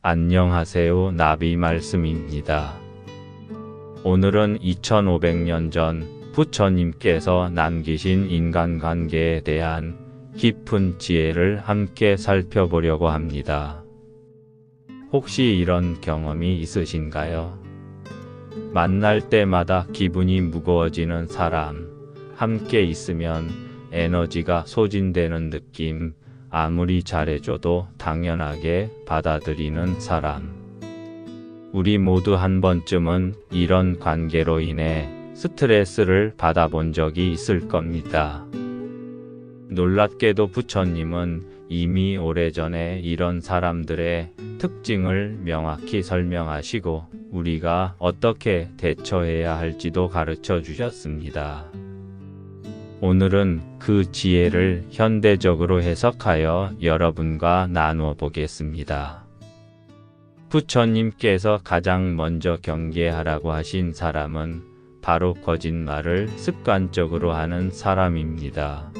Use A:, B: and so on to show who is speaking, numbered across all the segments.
A: 안녕하세요. 나비 말씀입니다. 오늘은 2500년 전 부처님께서 남기신 인간관계에 대한 깊은 지혜를 함께 살펴보려고 합니다. 혹시 이런 경험이 있으신가요? 만날 때마다 기분이 무거워지는 사람, 함께 있으면 에너지가 소진되는 느낌, 아무리 잘해줘도 당연하게 받아들이는 사람. 우리 모두 한 번쯤은 이런 관계로 인해 스트레스를 받아본 적이 있을 겁니다. 놀랍게도 부처님은 이미 오래전에 이런 사람들의 특징을 명확히 설명하시고 우리가 어떻게 대처해야 할지도 가르쳐 주셨습니다. 오늘은 그 지혜를 현대적으로 해석하여 여러분과 나누어 보겠습니다. 부처님께서 가장 먼저 경계하라고 하신 사람은 바로 거짓말을 습관적으로 하는 사람입니다.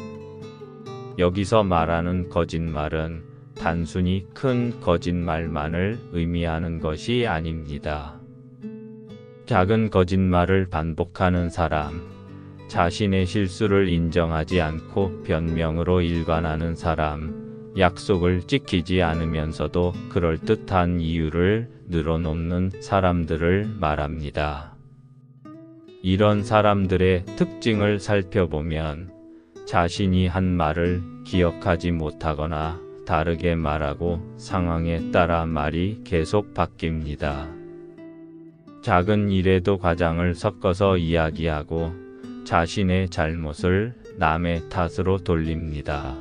A: 여기서 말하는 거짓말은 단순히 큰 거짓말만을 의미하는 것이 아닙니다. 작은 거짓말을 반복하는 사람, 자신의 실수를 인정하지 않고 변명으로 일관하는 사람, 약속을 지키지 않으면서도 그럴듯한 이유를 늘어놓는 사람들을 말합니다. 이런 사람들의 특징을 살펴보면 자신이 한 말을 기억하지 못하거나 다르게 말하고 상황에 따라 말이 계속 바뀝니다. 작은 일에도 과장을 섞어서 이야기하고 자신의 잘못을 남의 탓으로 돌립니다.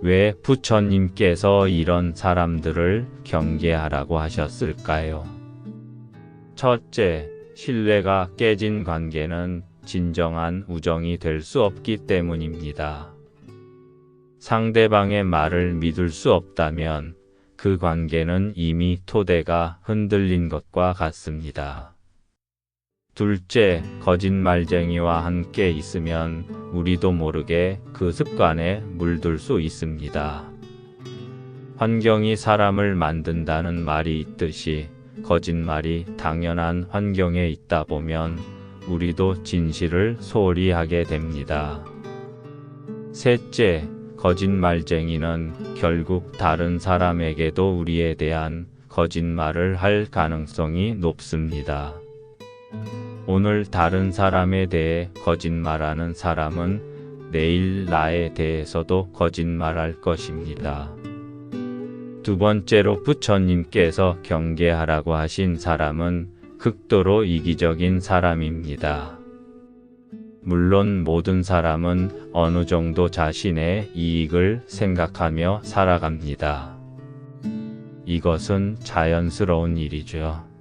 A: 왜 부처님께서 이런 사람들을 경계하라고 하셨을까요? 첫째, 신뢰가 깨진 관계는 진정한 우정이 될 수 없기 때문입니다. 상대방의 말을 믿을 수 없다면 그 관계는 이미 토대가 흔들린 것과 같습니다. 둘째, 거짓말쟁이와 함께 있으면 우리도 모르게 그 습관에 물들 수 있습니다. 환경이 사람을 만든다는 말이 있듯이 거짓말이 당연한 환경에 있다 보면 우리도 진실을 소홀히 하게 됩니다. 셋째, 거짓말쟁이는 결국 다른 사람에게도 우리에 대한 거짓말을 할 가능성이 높습니다. 오늘 다른 사람에 대해 거짓말하는 사람은 내일 나에 대해서도 거짓말할 것입니다. 두 번째로 부처님께서 경계하라고 하신 사람은 극도로 이기적인 사람입니다. 물론 모든 사람은 어느 정도 자신의 이익을 생각하며 살아갑니다. 이것은 자연스러운 일이죠.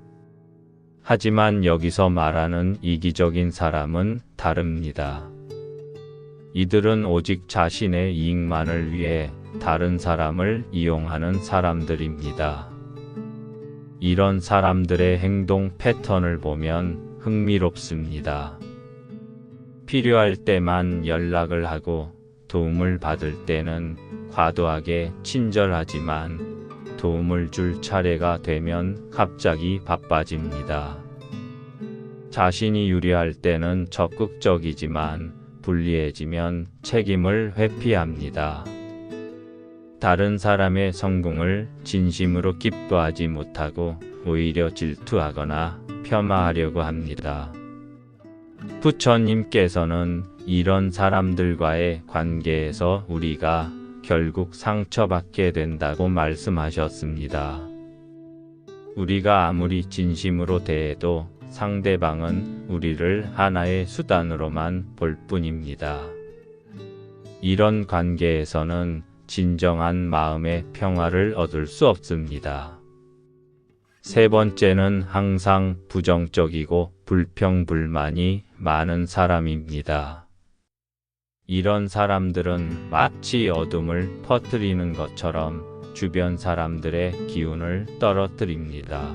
A: 하지만 여기서 말하는 이기적인 사람은 다릅니다. 이들은 오직 자신의 이익만을 위해 다른 사람을 이용하는 사람들입니다. 이런 사람들의 행동 패턴을 보면 흥미롭습니다. 필요할 때만 연락을 하고 도움을 받을 때는 과도하게 친절하지만 도움을 줄 차례가 되면 갑자기 바빠집니다. 자신이 유리할 때는 적극적이지만 불리해지면 책임을 회피합니다. 다른 사람의 성공을 진심으로 기뻐하지 못하고 오히려 질투하거나 폄하하려고 합니다. 부처님께서는 이런 사람들과의 관계에서 우리가 결국 상처받게 된다고 말씀하셨습니다. 우리가 아무리 진심으로 대해도 상대방은 우리를 하나의 수단으로만 볼 뿐입니다. 이런 관계에서는 진정한 마음의 평화를 얻을 수 없습니다. 세 번째는 항상 부정적이고 불평불만이 많은 사람입니다. 이런 사람들은 마치 어둠을 퍼뜨리는 것처럼 주변 사람들의 기운을 떨어뜨립니다.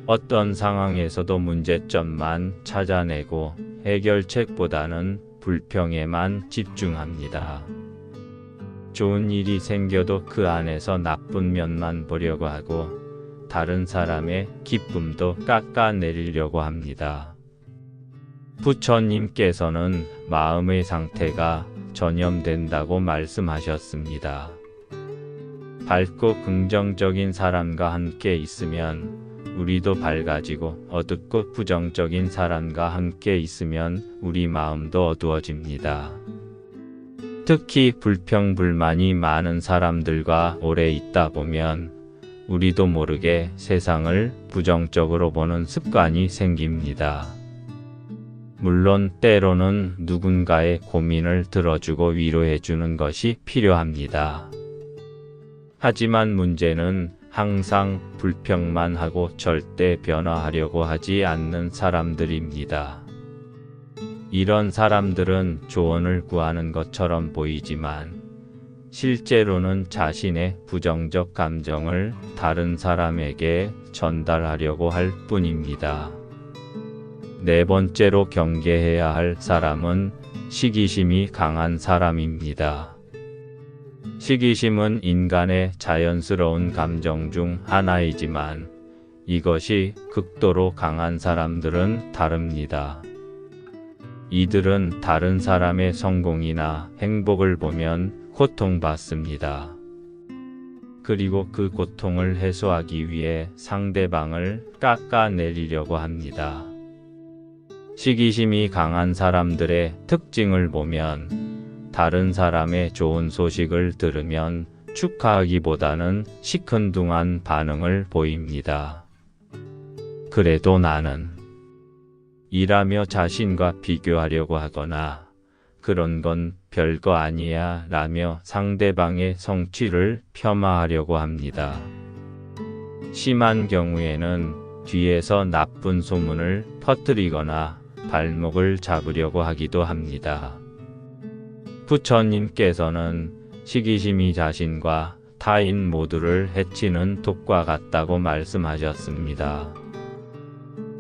A: 어떤 상황에서도 문제점만 찾아내고 해결책보다는 불평에만 집중합니다. 좋은 일이 생겨도 그 안에서 나쁜 면만 보려고 하고 다른 사람의 기쁨도 깎아내리려고 합니다. 부처님께서는 마음의 상태가 전염된다고 말씀하셨습니다. 밝고 긍정적인 사람과 함께 있으면 우리도 밝아지고 어둡고 부정적인 사람과 함께 있으면 우리 마음도 어두워집니다. 특히 불평불만이 많은 사람들과 오래 있다 보면 우리도 모르게 세상을 부정적으로 보는 습관이 생깁니다. 물론 때로는 누군가의 고민을 들어주고 위로해주는 것이 필요합니다. 하지만 문제는 항상 불평만 하고 절대 변화하려고 하지 않는 사람들입니다. 이런 사람들은 조언을 구하는 것처럼 보이지만 실제로는 자신의 부정적 감정을 다른 사람에게 전달하려고 할 뿐입니다. 네 번째로 경계해야 할 사람은 시기심이 강한 사람입니다. 시기심은 인간의 자연스러운 감정 중 하나이지만 이것이 극도로 강한 사람들은 다릅니다. 이들은 다른 사람의 성공이나 행복을 보면 고통받습니다. 그리고 그 고통을 해소하기 위해 상대방을 깎아내리려고 합니다. 시기심이 강한 사람들의 특징을 보면 다른 사람의 좋은 소식을 들으면 축하하기보다는 시큰둥한 반응을 보입니다. 그래도 나는 이라며 자신과 비교하려고 하거나 그런 건 별거 아니야 라며 상대방의 성취를 폄하하려고 합니다. 심한 경우에는 뒤에서 나쁜 소문을 퍼뜨리거나 발목을 잡으려고 하기도 합니다. 부처님께서는 시기심이 자신과 타인 모두를 해치는 독과 같다고 말씀하셨습니다.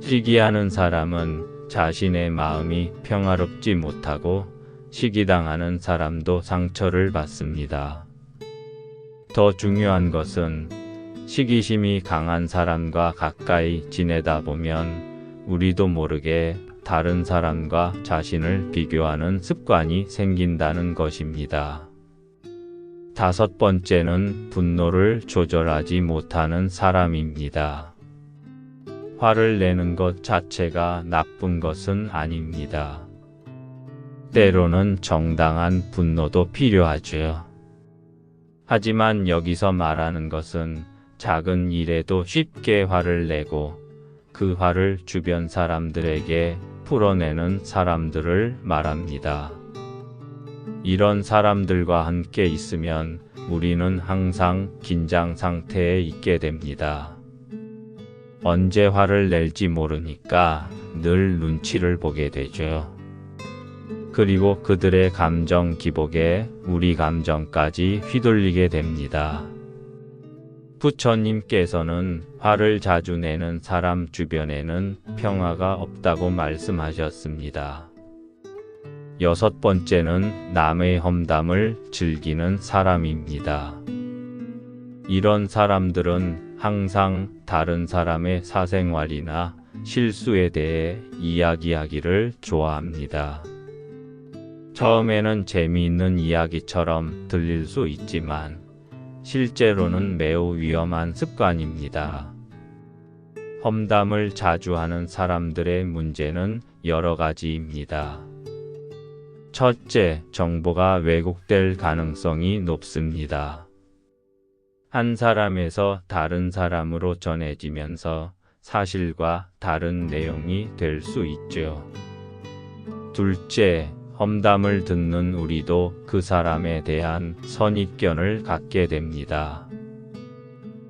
A: 시기하는 사람은 자신의 마음이 평화롭지 못하고 시기당하는 사람도 상처를 받습니다. 더 중요한 것은 시기심이 강한 사람과 가까이 지내다 보면 우리도 모르게 다른 사람과 자신을 비교하는 습관이 생긴다는 것입니다. 다섯 번째는 분노를 조절하지 못하는 사람입니다. 화를 내는 것 자체가 나쁜 것은 아닙니다. 때로는 정당한 분노도 필요하죠. 하지만 여기서 말하는 것은 작은 일에도 쉽게 화를 내고 그 화를 주변 사람들에게 풀어내는 사람들을 말합니다. 이런 사람들과 함께 있으면 우리는 항상 긴장 상태에 있게 됩니다. 언제 화를 낼지 모르니까 늘 눈치를 보게 되죠. 그리고 그들의 감정 기복에 우리 감정까지 휘둘리게 됩니다. 부처님께서는 화를 자주 내는 사람 주변에는 평화가 없다고 말씀하셨습니다. 여섯 번째는 남의 험담을 즐기는 사람입니다. 이런 사람들은 항상 다른 사람의 사생활이나 실수에 대해 이야기하기를 좋아합니다. 처음에는 재미있는 이야기처럼 들릴 수 있지만 실제로는 매우 위험한 습관입니다. 험담을 자주 하는 사람들의 문제는 여러 가지입니다. 첫째, 정보가 왜곡될 가능성이 높습니다. 한 사람에서 다른 사람으로 전해지면서 사실과 다른 내용이 될 수 있죠. 둘째, 험담을 듣는 우리도 그 사람에 대한 선입견을 갖게 됩니다.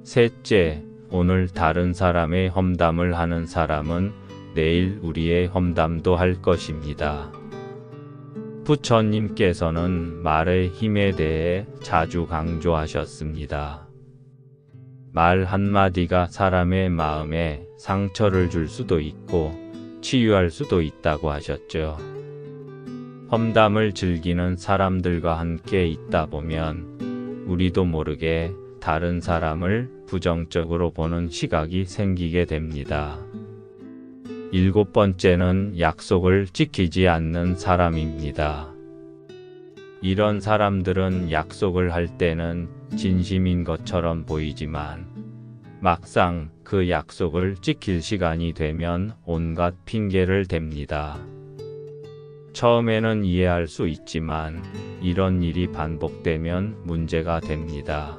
A: 셋째, 오늘 다른 사람의 험담을 하는 사람은 내일 우리의 험담도 할 것입니다. 부처님께서는 말의 힘에 대해 자주 강조하셨습니다. 말 한마디가 사람의 마음에 상처를 줄 수도 있고 치유할 수도 있다고 하셨죠. 험담을 즐기는 사람들과 함께 있다 보면 우리도 모르게 다른 사람을 부정적으로 보는 시각이 생기게 됩니다. 7번째는 약속을 지키지 않는 사람입니다. 이런 사람들은 약속을 할 때는 진심인 것처럼 보이지만 막상 그 약속을 지킬 시간이 되면 온갖 핑계를 댑니다. 처음에는 이해할 수 있지만 이런 일이 반복되면 문제가 됩니다.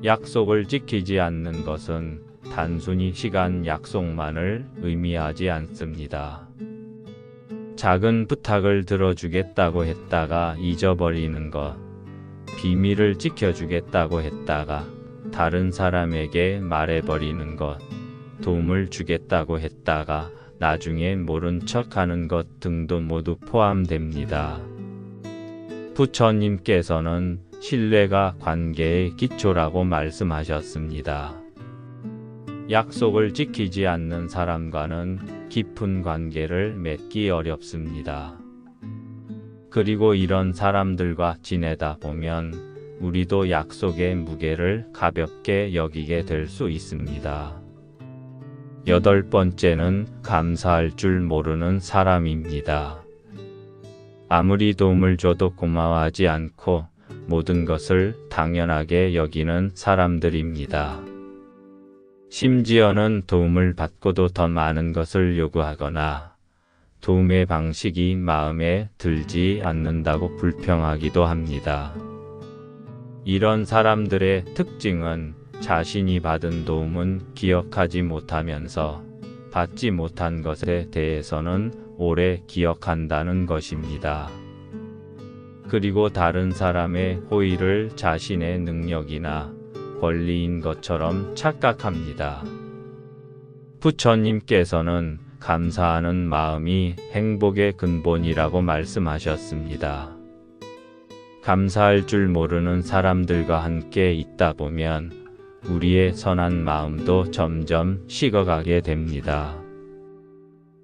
A: 약속을 지키지 않는 것은 단순히 시간 약속만을 의미하지 않습니다. 작은 부탁을 들어주겠다고 했다가 잊어버리는 것, 비밀을 지켜주겠다고 했다가 다른 사람에게 말해버리는 것, 도움을 주겠다고 했다가 나중에 모른 척하는 것 등도 모두 포함됩니다. 부처님께서는 신뢰가 관계의 기초라고 말씀하셨습니다. 약속을 지키지 않는 사람과는 깊은 관계를 맺기 어렵습니다. 그리고 이런 사람들과 지내다 보면 우리도 약속의 무게를 가볍게 여기게 될 수 있습니다. 8번째는 감사할 줄 모르는 사람입니다. 아무리 도움을 줘도 고마워하지 않고 모든 것을 당연하게 여기는 사람들입니다. 심지어는 도움을 받고도 더 많은 것을 요구하거나 도움의 방식이 마음에 들지 않는다고 불평하기도 합니다. 이런 사람들의 특징은 자신이 받은 도움은 기억하지 못하면서 받지 못한 것에 대해서는 오래 기억한다는 것입니다. 그리고 다른 사람의 호의를 자신의 능력이나 권리인 것처럼 착각합니다. 부처님께서는 감사하는 마음이 행복의 근본이라고 말씀하셨습니다. 감사할 줄 모르는 사람들과 함께 있다 보면 우리의 선한 마음도 점점 식어가게 됩니다.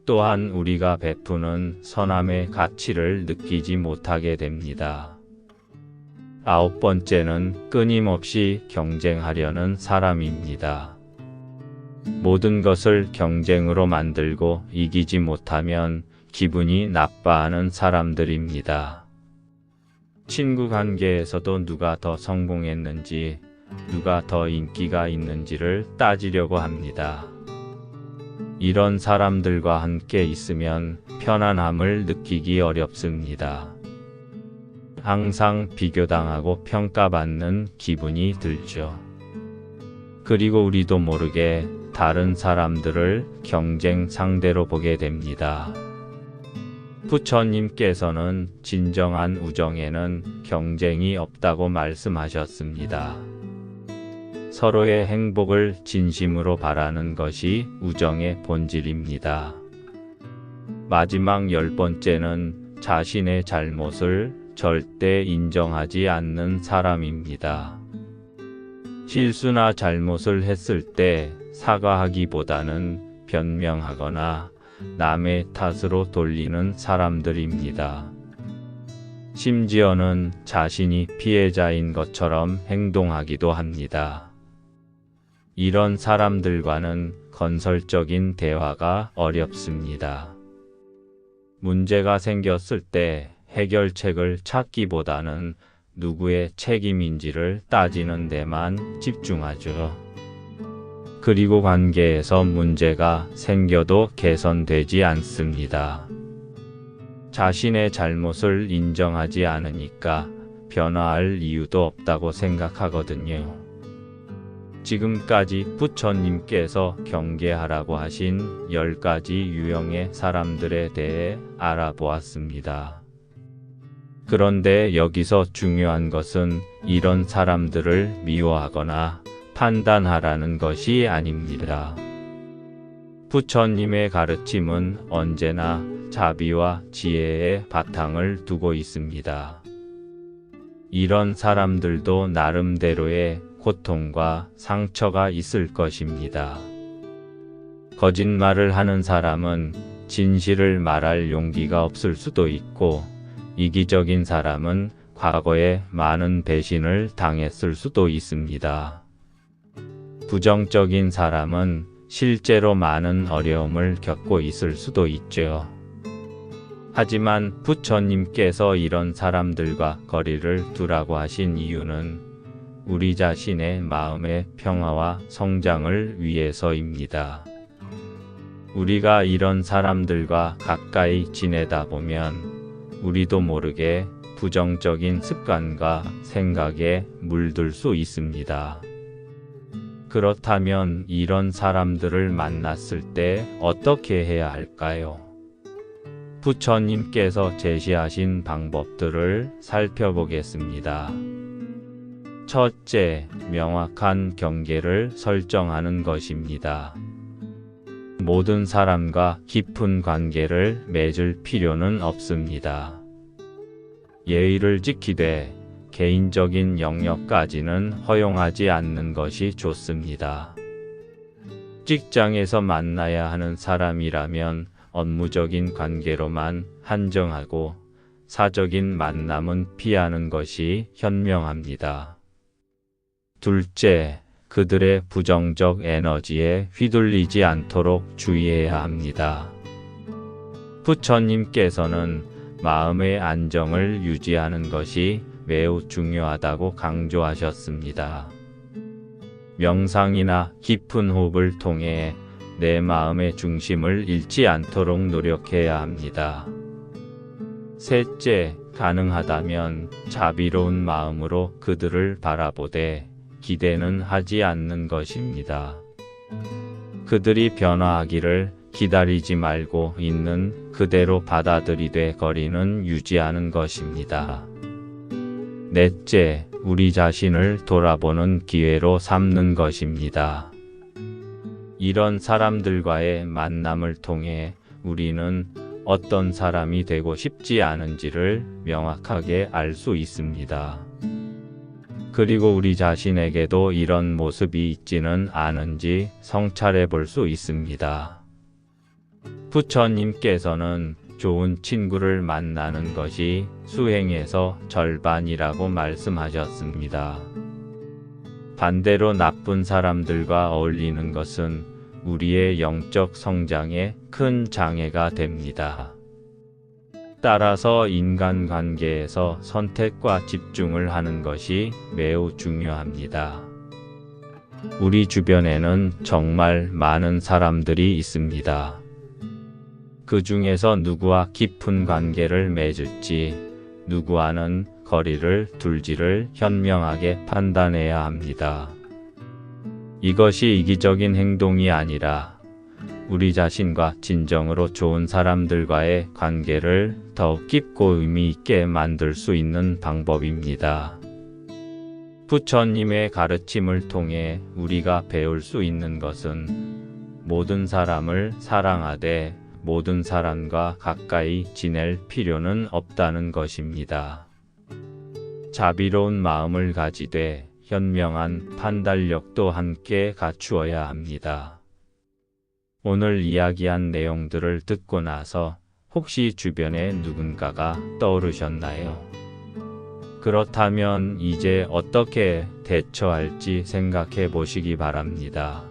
A: 또한 우리가 베푸는 선함의 가치를 느끼지 못하게 됩니다. 9번째는 끊임없이 경쟁하려는 사람입니다. 모든 것을 경쟁으로 만들고 이기지 못하면 기분이 나빠하는 사람들입니다. 친구 관계에서도 누가 더 성공했는지, 누가 더 인기가 있는지를 따지려고 합니다. 이런 사람들과 함께 있으면 편안함을 느끼기 어렵습니다. 항상 비교당하고 평가받는 기분이 들죠. 그리고 우리도 모르게 다른 사람들을 경쟁 상대로 보게 됩니다. 부처님께서는 진정한 우정에는 경쟁이 없다고 말씀하셨습니다. 서로의 행복을 진심으로 바라는 것이 우정의 본질입니다. 마지막 10번째는 자신의 잘못을 절대 인정하지 않는 사람입니다. 실수나 잘못을 했을 때 사과하기보다는 변명하거나 남의 탓으로 돌리는 사람들입니다. 심지어는 자신이 피해자인 것처럼 행동하기도 합니다. 이런 사람들과는 건설적인 대화가 어렵습니다. 문제가 생겼을 때 해결책을 찾기보다는 누구의 책임인지를 따지는 데만 집중하죠. 그리고 관계에서 문제가 생겨도 개선되지 않습니다. 자신의 잘못을 인정하지 않으니까 변화할 이유도 없다고 생각하거든요. 지금까지 부처님께서 경계하라고 하신 10가지 유형의 사람들에 대해 알아보았습니다. 그런데 여기서 중요한 것은 이런 사람들을 미워하거나 판단하라는 것이 아닙니다. 부처님의 가르침은 언제나 자비와 지혜의 바탕을 두고 있습니다. 이런 사람들도 나름대로의 고통과 상처가 있을 것입니다. 거짓말을 하는 사람은 진실을 말할 용기가 없을 수도 있고, 이기적인 사람은 과거에 많은 배신을 당했을 수도 있습니다. 부정적인 사람은 실제로 많은 어려움을 겪고 있을 수도 있죠. 하지만 부처님께서 이런 사람들과 거리를 두라고 하신 이유는 우리 자신의 마음의 평화와 성장을 위해서입니다. 우리가 이런 사람들과 가까이 지내다 보면 우리도 모르게 부정적인 습관과 생각에 물들 수 있습니다. 그렇다면 이런 사람들을 만났을 때 어떻게 해야 할까요? 부처님께서 제시하신 방법들을 살펴보겠습니다. 첫째, 명확한 경계를 설정하는 것입니다. 모든 사람과 깊은 관계를 맺을 필요는 없습니다. 예의를 지키되 개인적인 영역까지는 허용하지 않는 것이 좋습니다. 직장에서 만나야 하는 사람이라면 업무적인 관계로만 한정하고 사적인 만남은 피하는 것이 현명합니다. 둘째, 그들의 부정적 에너지에 휘둘리지 않도록 주의해야 합니다. 부처님께서는 마음의 안정을 유지하는 것이 매우 중요하다고 강조하셨습니다. 명상이나 깊은 호흡을 통해 내 마음의 중심을 잃지 않도록 노력해야 합니다. 셋째, 가능하다면 자비로운 마음으로 그들을 바라보되 기대는 하지 않는 것입니다. 그들이 변화하기를 기다리지 말고 있는 그대로 받아들이되 거리는 유지하는 것입니다. 넷째, 우리 자신을 돌아보는 기회로 삼는 것입니다. 이런 사람들과의 만남을 통해 우리는 어떤 사람이 되고 싶지 않은지를 명확하게 알 수 있습니다. 그리고 우리 자신에게도 이런 모습이 있지는 않은지 성찰해 볼 수 있습니다. 부처님께서는 좋은 친구를 만나는 것이 수행에서 절반이라고 말씀하셨습니다. 반대로 나쁜 사람들과 어울리는 것은 우리의 영적 성장에 큰 장애가 됩니다. 따라서 인간관계에서 선택과 집중을 하는 것이 매우 중요합니다. 우리 주변에는 정말 많은 사람들이 있습니다. 그 중에서 누구와 깊은 관계를 맺을지, 누구와는 거리를 둘지를 현명하게 판단해야 합니다. 이것이 이기적인 행동이 아니라 우리 자신과 진정으로 좋은 사람들과의 관계를 더욱 깊고 의미 있게 만들 수 있는 방법입니다. 부처님의 가르침을 통해 우리가 배울 수 있는 것은 모든 사람을 사랑하되 모든 사람과 가까이 지낼 필요는 없다는 것입니다. 자비로운 마음을 가지되 현명한 판단력도 함께 갖추어야 합니다. 오늘 이야기한 내용들을 듣고 나서 혹시 주변에 누군가가 떠오르셨나요? 그렇다면 이제 어떻게 대처할지 생각해 보시기 바랍니다.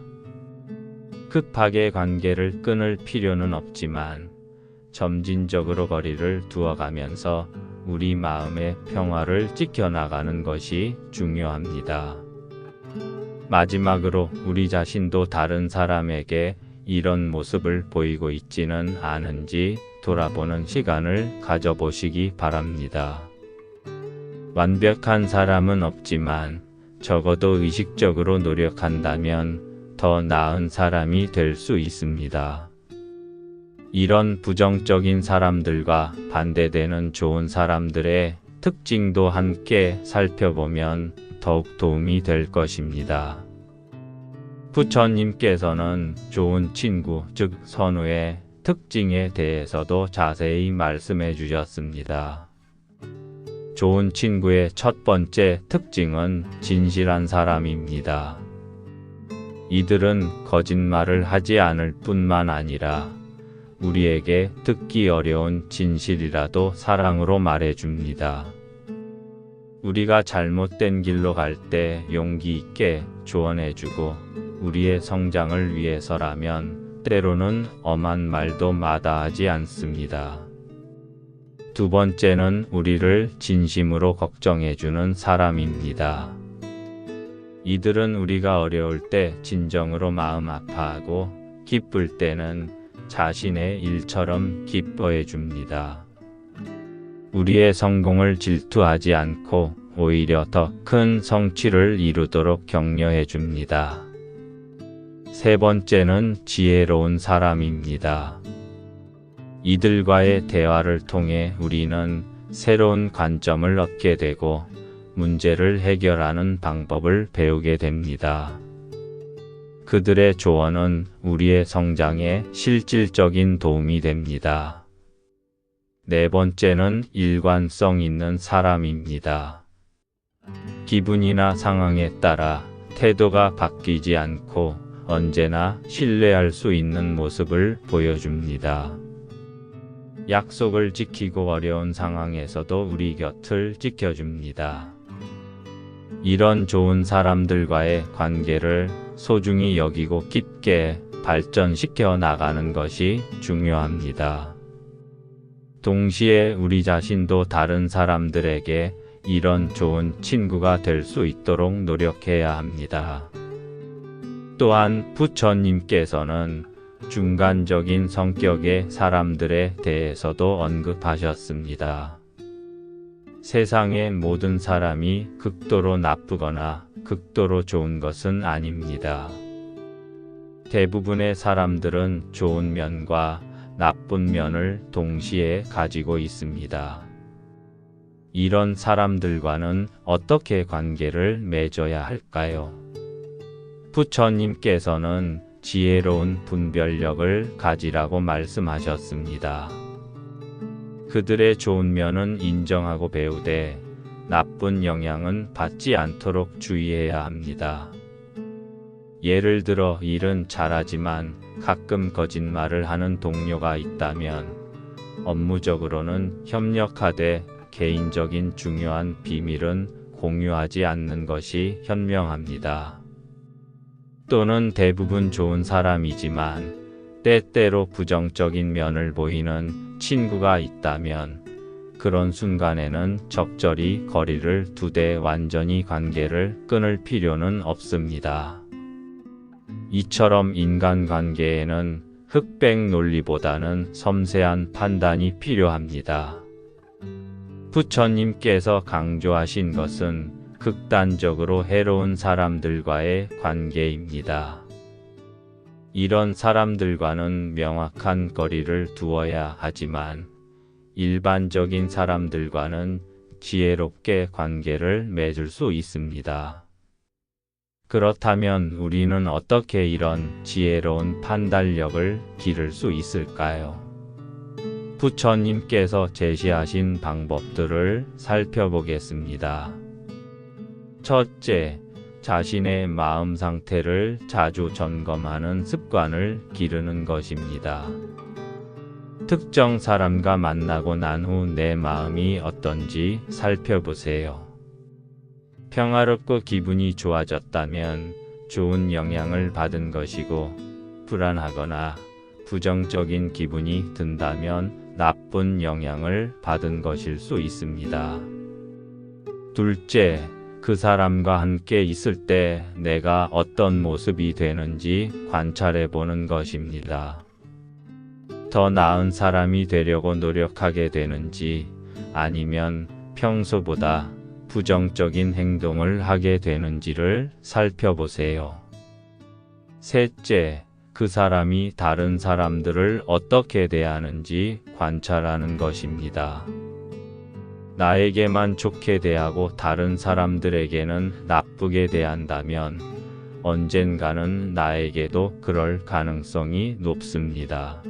A: 급하게 관계를 끊을 필요는 없지만 점진적으로 거리를 두어가면서 우리 마음의 평화를 지켜나가는 것이 중요합니다. 마지막으로 우리 자신도 다른 사람에게 이런 모습을 보이고 있지는 않은지 돌아보는 시간을 가져보시기 바랍니다. 완벽한 사람은 없지만 적어도 의식적으로 노력한다면 더 나은 사람이 될 수 있습니다. 이런 부정적인 사람들과 반대되는 좋은 사람들의 특징도 함께 살펴보면 더욱 도움이 될 것입니다. 부처님께서는 좋은 친구, 즉 선우의 특징에 대해서도 자세히 말씀해 주셨습니다. 좋은 친구의 첫 번째 특징은 진실한 사람입니다. 이들은 거짓말을 하지 않을 뿐만 아니라 우리에게 듣기 어려운 진실이라도 사랑으로 말해줍니다. 우리가 잘못된 길로 갈 때 용기 있게 조언해주고 우리의 성장을 위해서라면 때로는 엄한 말도 마다하지 않습니다. 두 번째는 우리를 진심으로 걱정해주는 사람입니다. 이들은 우리가 어려울 때 진정으로 마음 아파하고 기쁠 때는 자신의 일처럼 기뻐해 줍니다. 우리의 성공을 질투하지 않고 오히려 더 큰 성취를 이루도록 격려해 줍니다. 세 번째는 지혜로운 사람입니다. 이들과의 대화를 통해 우리는 새로운 관점을 얻게 되고 문제를 해결하는 방법을 배우게 됩니다. 그들의 조언은 우리의 성장에 실질적인 도움이 됩니다. 네 번째는 일관성 있는 사람입니다. 기분이나 상황에 따라 태도가 바뀌지 않고 언제나 신뢰할 수 있는 모습을 보여줍니다. 약속을 지키고 어려운 상황에서도 우리 곁을 지켜줍니다. 이런 좋은 사람들과의 관계를 소중히 여기고 깊게 발전시켜 나가는 것이 중요합니다. 동시에 우리 자신도 다른 사람들에게 이런 좋은 친구가 될 수 있도록 노력해야 합니다. 또한 부처님께서는 중간적인 성격의 사람들에 대해서도 언급하셨습니다. 세상의 모든 사람이 극도로 나쁘거나 극도로 좋은 것은 아닙니다. 대부분의 사람들은 좋은 면과 나쁜 면을 동시에 가지고 있습니다. 이런 사람들과는 어떻게 관계를 맺어야 할까요? 부처님께서는 지혜로운 분별력을 가지라고 말씀하셨습니다. 그들의 좋은 면은 인정하고 배우되 나쁜 영향은 받지 않도록 주의해야 합니다. 예를 들어 일은 잘하지만 가끔 거짓말을 하는 동료가 있다면 업무적으로는 협력하되 개인적인 중요한 비밀은 공유하지 않는 것이 현명합니다. 또는 대부분 좋은 사람이지만 때때로 부정적인 면을 보이는 친구가 있다면 그런 순간에는 적절히 거리를 두되 완전히 관계를 끊을 필요는 없습니다. 이처럼 인간관계에는 흑백 논리보다는 섬세한 판단이 필요합니다. 부처님께서 강조하신 것은 극단적으로 해로운 사람들과의 관계입니다. 이런 사람들과는 명확한 거리를 두어야 하지만 일반적인 사람들과는 지혜롭게 관계를 맺을 수 있습니다. 그렇다면 우리는 어떻게 이런 지혜로운 판단력을 기를 수 있을까요? 부처님께서 제시하신 방법들을 살펴보겠습니다. 첫째, 자신의 마음 상태를 자주 점검하는 습관을 기르는 것입니다. 특정 사람과 만나고 난 후 내 마음이 어떤지 살펴보세요. 평화롭고 기분이 좋아졌다면 좋은 영향을 받은 것이고, 불안하거나 부정적인 기분이 든다면 나쁜 영향을 받은 것일 수 있습니다. 둘째, 그 사람과 함께 있을 때 내가 어떤 모습이 되는지 관찰해 보는 것입니다. 더 나은 사람이 되려고 노력하게 되는지 아니면 평소보다 부정적인 행동을 하게 되는지를 살펴보세요. 셋째, 그 사람이 다른 사람들을 어떻게 대하는지 관찰하는 것입니다. 나에게만 좋게 대하고 다른 사람들에게는 나쁘게 대한다면 언젠가는 나에게도 그럴 가능성이 높습니다.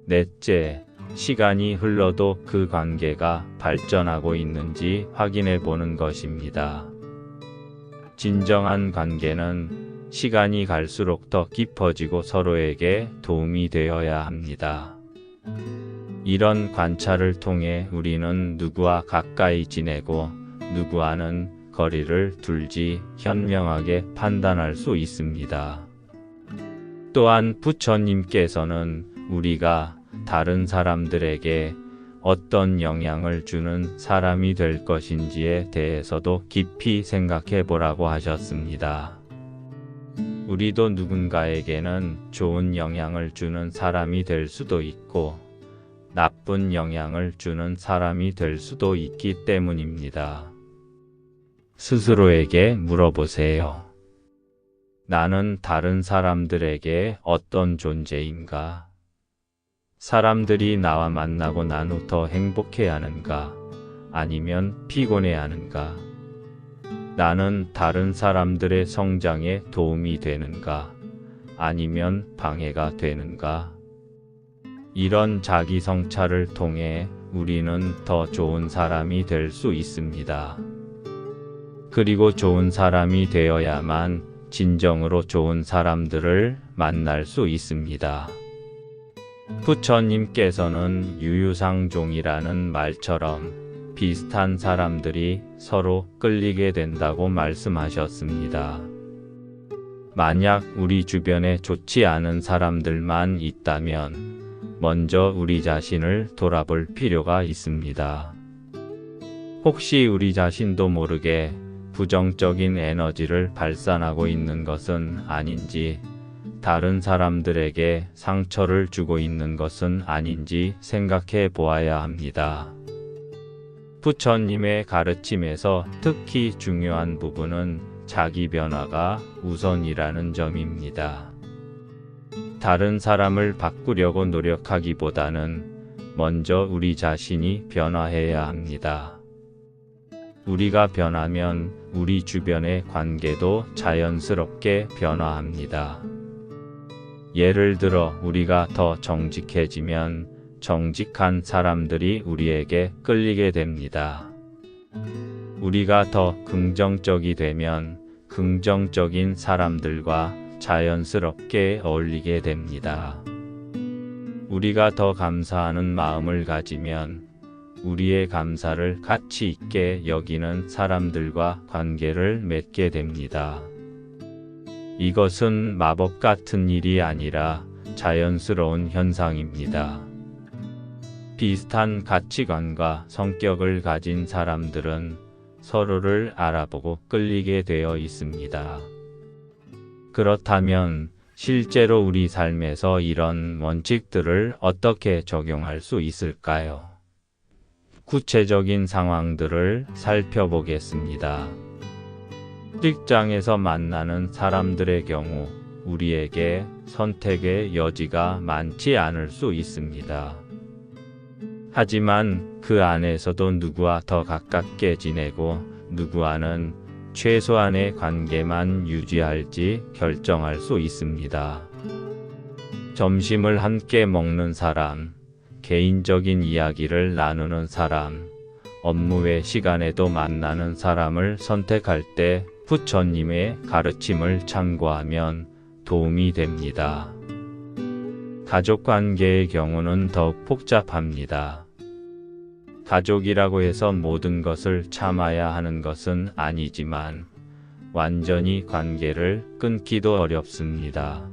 A: 넷째, 시간이 흘러도 그 관계가 발전하고 있는지 확인해 보는 것입니다. 진정한 관계는 시간이 갈수록 더 깊어지고 서로에게 도움이 되어야 합니다. 이런 관찰을 통해 우리는 누구와 가까이 지내고 누구와는 거리를 둘지 현명하게 판단할 수 있습니다. 또한 부처님께서는 우리가 다른 사람들에게 어떤 영향을 주는 사람이 될 것인지에 대해서도 깊이 생각해 보라고 하셨습니다. 우리도 누군가에게는 좋은 영향을 주는 사람이 될 수도 있고 나쁜 영향을 주는 사람이 될 수도 있기 때문입니다. 스스로에게 물어보세요. 나는 다른 사람들에게 어떤 존재인가? 사람들이 나와 만나고 난 후 더 행복해하는가? 아니면 피곤해하는가? 나는 다른 사람들의 성장에 도움이 되는가? 아니면 방해가 되는가? 이런 자기 성찰을 통해 우리는 더 좋은 사람이 될 수 있습니다. 그리고 좋은 사람이 되어야만 진정으로 좋은 사람들을 만날 수 있습니다. 부처님께서는 유유상종이라는 말처럼 비슷한 사람들이 서로 끌리게 된다고 말씀하셨습니다. 만약 우리 주변에 좋지 않은 사람들만 있다면 먼저 우리 자신을 돌아볼 필요가 있습니다. 혹시 우리 자신도 모르게 부정적인 에너지를 발산하고 있는 것은 아닌지, 다른 사람들에게 상처를 주고 있는 것은 아닌지 생각해 보아야 합니다. 부처님의 가르침에서 특히 중요한 부분은 자기 변화가 우선이라는 점입니다. 다른 사람을 바꾸려고 노력하기보다는 먼저 우리 자신이 변화해야 합니다. 우리가 변하면 우리 주변의 관계도 자연스럽게 변화합니다. 예를 들어 우리가 더 정직해지면 정직한 사람들이 우리에게 끌리게 됩니다. 우리가 더 긍정적이 되면 긍정적인 사람들과 자연스럽게 어울리게 됩니다. 우리가 더 감사하는 마음을 가지면 우리의 감사를 가치 있게 여기는 사람들과 관계를 맺게 됩니다. 이것은 마법 같은 일이 아니라 자연스러운 현상입니다. 비슷한 가치관과 성격을 가진 사람들은 서로를 알아보고 끌리게 되어 있습니다. 그렇다면 실제로 우리 삶에서 이런 원칙들을 어떻게 적용할 수 있을까요? 구체적인 상황들을 살펴보겠습니다. 직장에서 만나는 사람들의 경우 우리에게 선택의 여지가 많지 않을 수 있습니다. 하지만 그 안에서도 누구와 더 가깝게 지내고 누구와는 최소한의 관계만 유지할지 결정할 수 있습니다. 점심을 함께 먹는 사람, 개인적인 이야기를 나누는 사람, 업무 외 시간에도 만나는 사람을 선택할 때 부처님의 가르침을 참고하면 도움이 됩니다. 가족 관계의 경우는 더욱 복잡합니다. 가족이라고 해서 모든 것을 참아야 하는 것은 아니지만 완전히 관계를 끊기도 어렵습니다.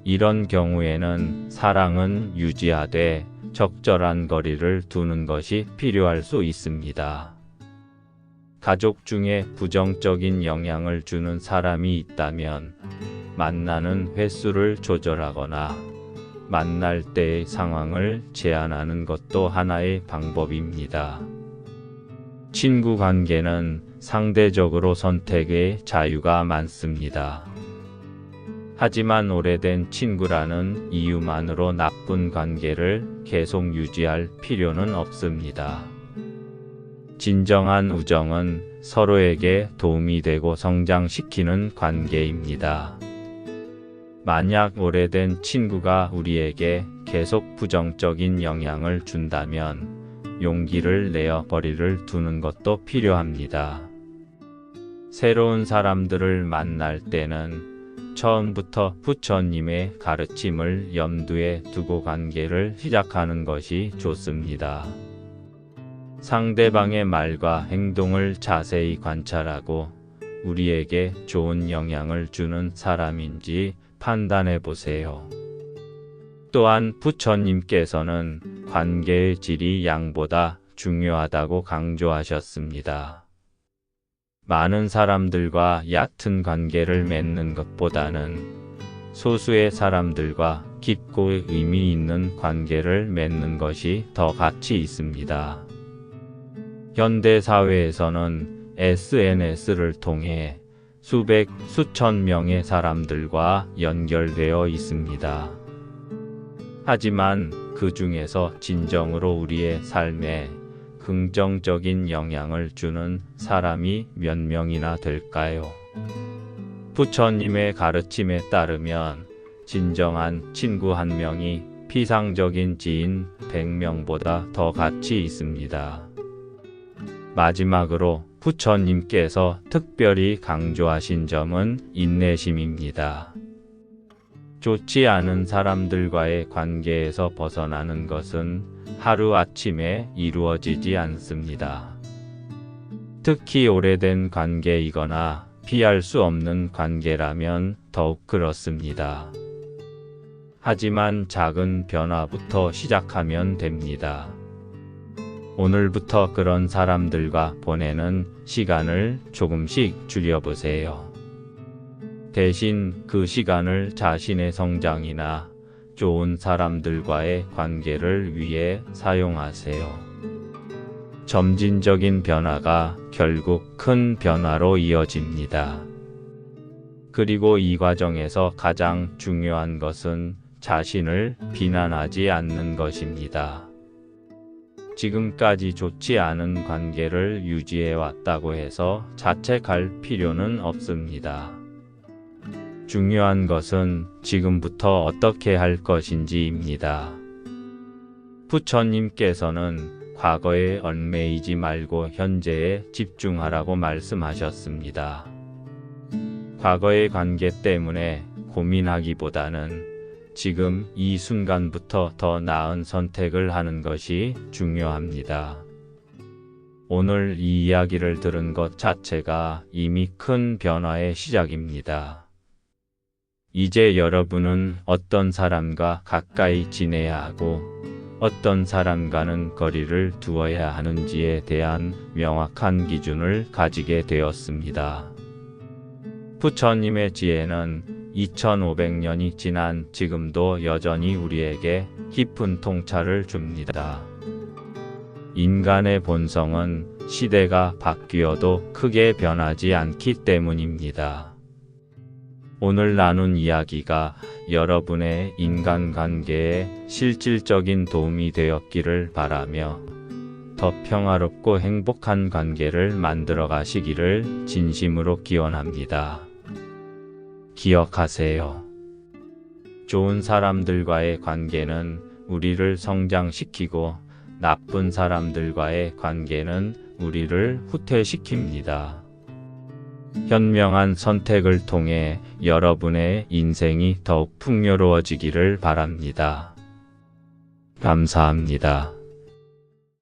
A: 이런 경우에는 사랑은 유지하되 적절한 거리를 두는 것이 필요할 수 있습니다. 가족 중에 부정적인 영향을 주는 사람이 있다면 만나는 횟수를 조절하거나 만날 때의 상황을 제한하는 것도 하나의 방법입니다. 친구 관계는 상대적으로 선택의 자유가 많습니다. 하지만 오래된 친구라는 이유만으로 나쁜 관계를 계속 유지할 필요는 없습니다. 진정한 우정은 서로에게 도움이 되고 성장시키는 관계입니다. 만약 오래된 친구가 우리에게 계속 부정적인 영향을 준다면 용기를 내어 거리를 두는 것도 필요합니다. 새로운 사람들을 만날 때는 처음부터 부처님의 가르침을 염두에 두고 관계를 시작하는 것이 좋습니다. 상대방의 말과 행동을 자세히 관찰하고 우리에게 좋은 영향을 주는 사람인지 판단해 보세요. 또한 부처님께서는 관계의 질이 양보다 중요하다고 강조하셨습니다. 많은 사람들과 얕은 관계를 맺는 것보다는 소수의 사람들과 깊고 의미 있는 관계를 맺는 것이 더 가치 있습니다. 현대 사회에서는 SNS를 통해 수백, 수천 명의 사람들과 연결되어 있습니다. 하지만 그 중에서 진정으로 우리의 삶에 긍정적인 영향을 주는 사람이 몇 명이나 될까요? 부처님의 가르침에 따르면 진정한 친구 한 명이 피상적인 지인 100명보다 더 가치 있습니다. 마지막으로 부처님께서 특별히 강조하신 점은 인내심입니다. 좋지 않은 사람들과의 관계에서 벗어나는 것은 하루아침에 이루어지지 않습니다. 특히 오래된 관계이거나 피할 수 없는 관계라면 더욱 그렇습니다. 하지만 작은 변화부터 시작하면 됩니다. 오늘부터 그런 사람들과 보내는 시간을 조금씩 줄여보세요. 대신 그 시간을 자신의 성장이나 좋은 사람들과의 관계를 위해 사용하세요. 점진적인 변화가 결국 큰 변화로 이어집니다. 그리고 이 과정에서 가장 중요한 것은 자신을 비난하지 않는 것입니다. 지금까지 좋지 않은 관계를 유지해 왔다고 해서 자책할 필요는 없습니다. 중요한 것은 지금부터 어떻게 할 것인지입니다. 부처님께서는 과거에 얽매이지 말고 현재에 집중하라고 말씀하셨습니다. 과거의 관계 때문에 고민하기보다는 지금 이 순간부터 더 나은 선택을 하는 것이 중요합니다. 오늘 이 이야기를 들은 것 자체가 이미 큰 변화의 시작입니다. 이제 여러분은 어떤 사람과 가까이 지내야 하고 어떤 사람과는 거리를 두어야 하는지에 대한 명확한 기준을 가지게 되었습니다. 부처님의 지혜는 2500년이 지난 지금도 여전히 우리에게 깊은 통찰을 줍니다. 인간의 본성은 시대가 바뀌어도 크게 변하지 않기 때문입니다. 오늘 나눈 이야기가 여러분의 인간관계에 실질적인 도움이 되었기를 바라며 더 평화롭고 행복한 관계를 만들어 가시기를 진심으로 기원합니다. 기억하세요. 좋은 사람들과의 관계는 우리를 성장시키고 나쁜 사람들과의 관계는 우리를 후퇴시킵니다. 현명한 선택을 통해 여러분의 인생이 더욱 풍요로워지기를 바랍니다. 감사합니다.